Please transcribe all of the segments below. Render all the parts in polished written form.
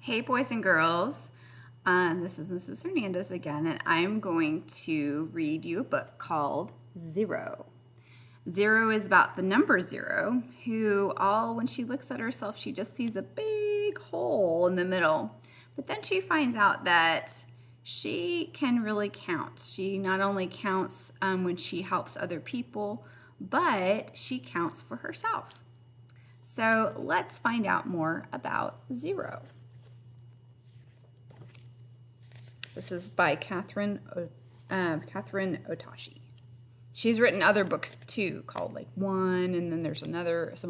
Hey boys and girls, this is Mrs. Hernandez again, and I'm going to read you a book called Zero. Zero is about the number zero, when she looks at herself, she just sees a big hole in the middle. But then she finds out that she can really count. She not only counts when she helps other people, but she counts for herself. So let's find out more about Zero. This is by Kathryn Otoshi. She's written other books too, called like One, and then there's some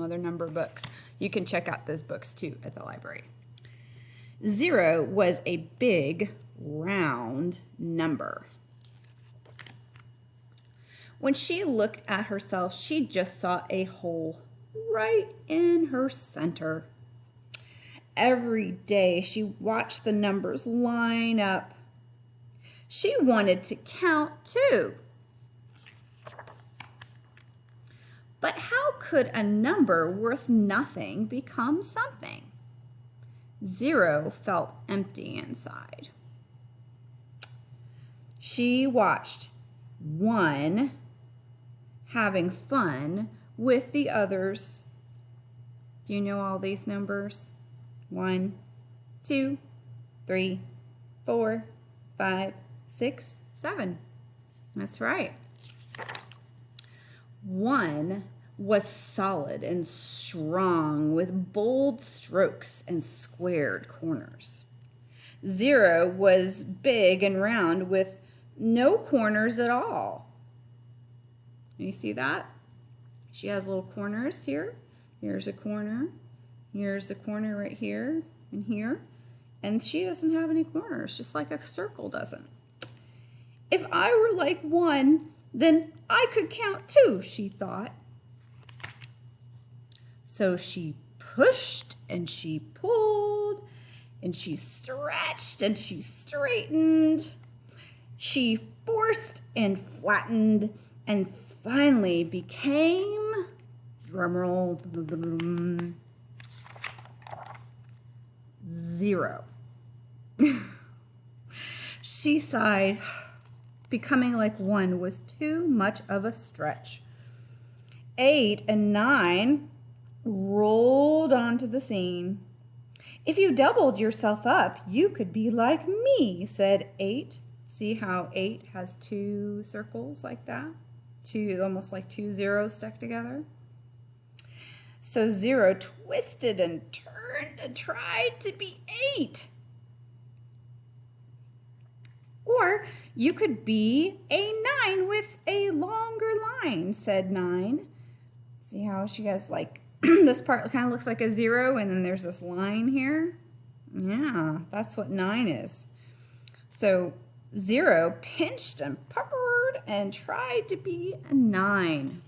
other number books. You can check out those books too at the library. Zero was a big, round number. When she looked at herself, she just saw a hole right in her center. Every day she watched the numbers line up. She wanted to count too. But how could a number worth nothing become something? Zero felt empty inside. She watched One having fun with the others. Do you know all these numbers? 1, 2, 3, 4, 5, 6, 7. That's right. One was solid and strong with bold strokes and squared corners. Zero was big and round with no corners at all. You see that? She has little corners here. Here's a corner. Here's a corner right here and here. And she doesn't have any corners, just like a circle doesn't. If I were like One, then I could count too, she thought. So she pushed and she pulled and she stretched and she straightened. She forced and flattened and finally became, drumroll, zero. She sighed. Becoming like One was too much of a stretch. 8 and 9 rolled onto the scene. If you doubled yourself up, you could be like me, said 8. See how 8 has 2 circles like that? Almost like 2 zeros stuck together. So Zero twisted and turned and tried to be 8. Or you could be a 9 with a longer line, said 9. See how she has like, this part kind of looks like a 0 and then there's this line here? Yeah, that's what 9 is. So Zero pinched and puckered and tried to be a 9.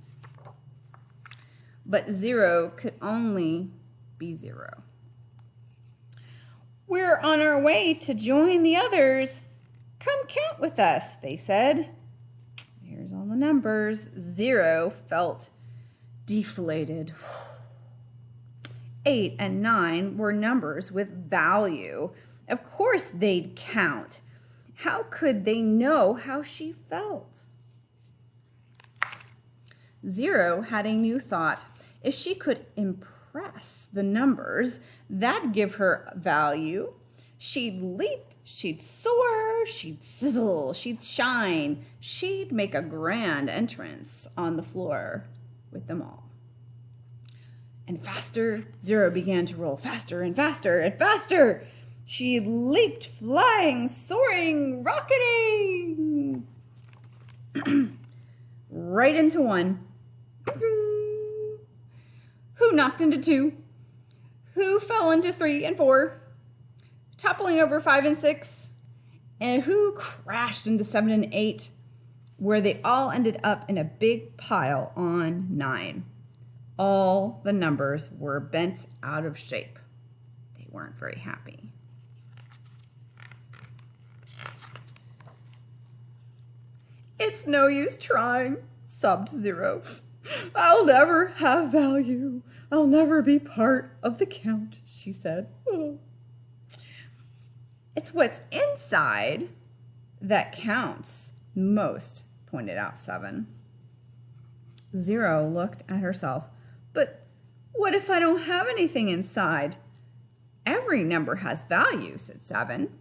But Zero could only be 0. We're on our way to join the others. Come count with us, they said. Here's all the numbers. Zero felt deflated. 8 and 9 were numbers with value. Of course they'd count. How could they know how she felt? Zero had a new thought. If she could impress the numbers, that'd give her value. She'd leap, she'd soar, she'd sizzle, she'd shine. She'd make a grand entrance on the floor with them all. And faster, Zero began to roll faster and faster and faster. She leaped, flying, soaring, rocketing. Right into One. Who knocked into 2? Who fell into 3 and 4? Toppling over 5 and 6? And who crashed into 7 and 8? Where they all ended up in a big pile on 9. All the numbers were bent out of shape. They weren't very happy. It's no use trying, sobbed Zero. I'll never have value. I'll never be part of the count, she said. Oh. It's what's inside that counts most, pointed out 7. 0 looked at herself. But what if I don't have anything inside? Every number has value, said 7.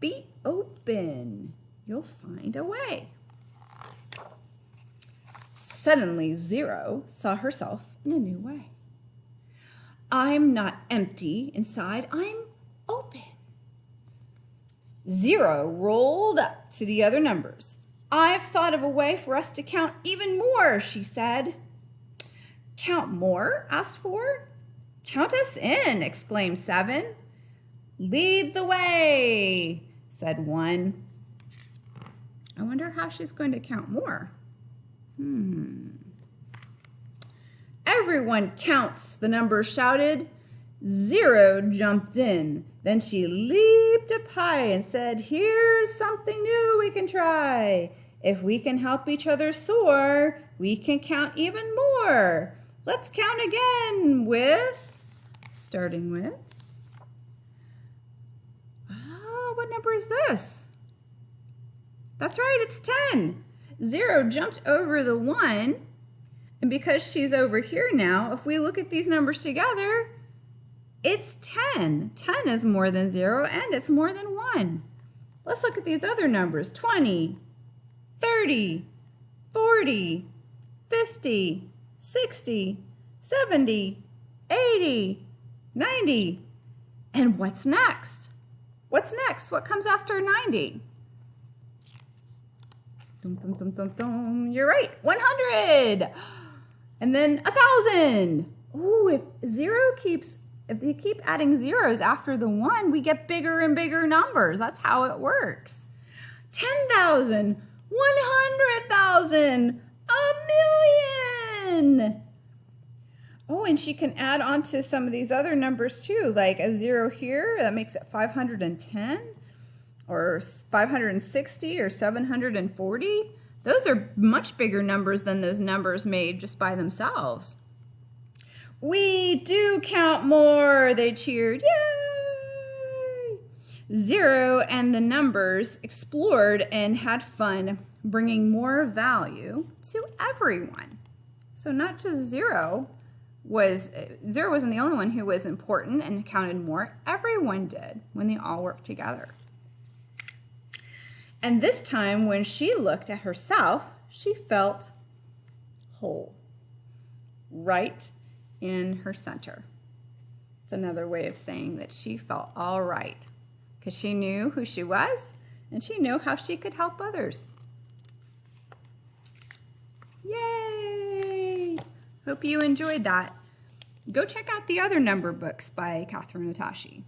Be open. You'll find a way. Suddenly, 0 saw herself in a new way. I'm not empty inside, I'm open. 0 rolled up to the other numbers. I've thought of a way for us to count even more, she said. Count more? Asked 4. Count us in, exclaimed 7. Lead the way, said 1. I wonder how she's going to count more. Everyone counts, the numbers shouted. 0 jumped in. Then she leaped up high and said, here's something new we can try. If we can help each other soar, we can count even more. Let's count again starting with, what number is this? That's right, it's 10. 0 jumped over the 1, and because she's over here now, if we look at these numbers together, it's 10. 10 is more than 0, and it's more than 1. Let's look at these other numbers. 20, 30, 40, 50, 60, 70, 80, 90. And what's next? What's next? What comes after 90? Dum, dum, dum, dum, dum. You're right, 100. And then 1,000. Ooh, if they keep adding zeros after the 1, we get bigger and bigger numbers. That's how it works. 10,000, 100,000, a million. Oh, and she can add on to some of these other numbers too, like a 0 here, that makes it 510, or 560, or 740. Those are much bigger numbers than those numbers made just by themselves. We do count more, they cheered. Yay! 0 and the numbers explored and had fun, bringing more value to everyone. So not just 0 wasn't the only one who was important and counted more. Everyone did when they all worked together. And this time when she looked at herself, she felt whole, right in her center. It's another way of saying that she felt all right because she knew who she was and she knew how she could help others. Yay! Hope you enjoyed that. Go check out the other number books by Kathryn Otoshi.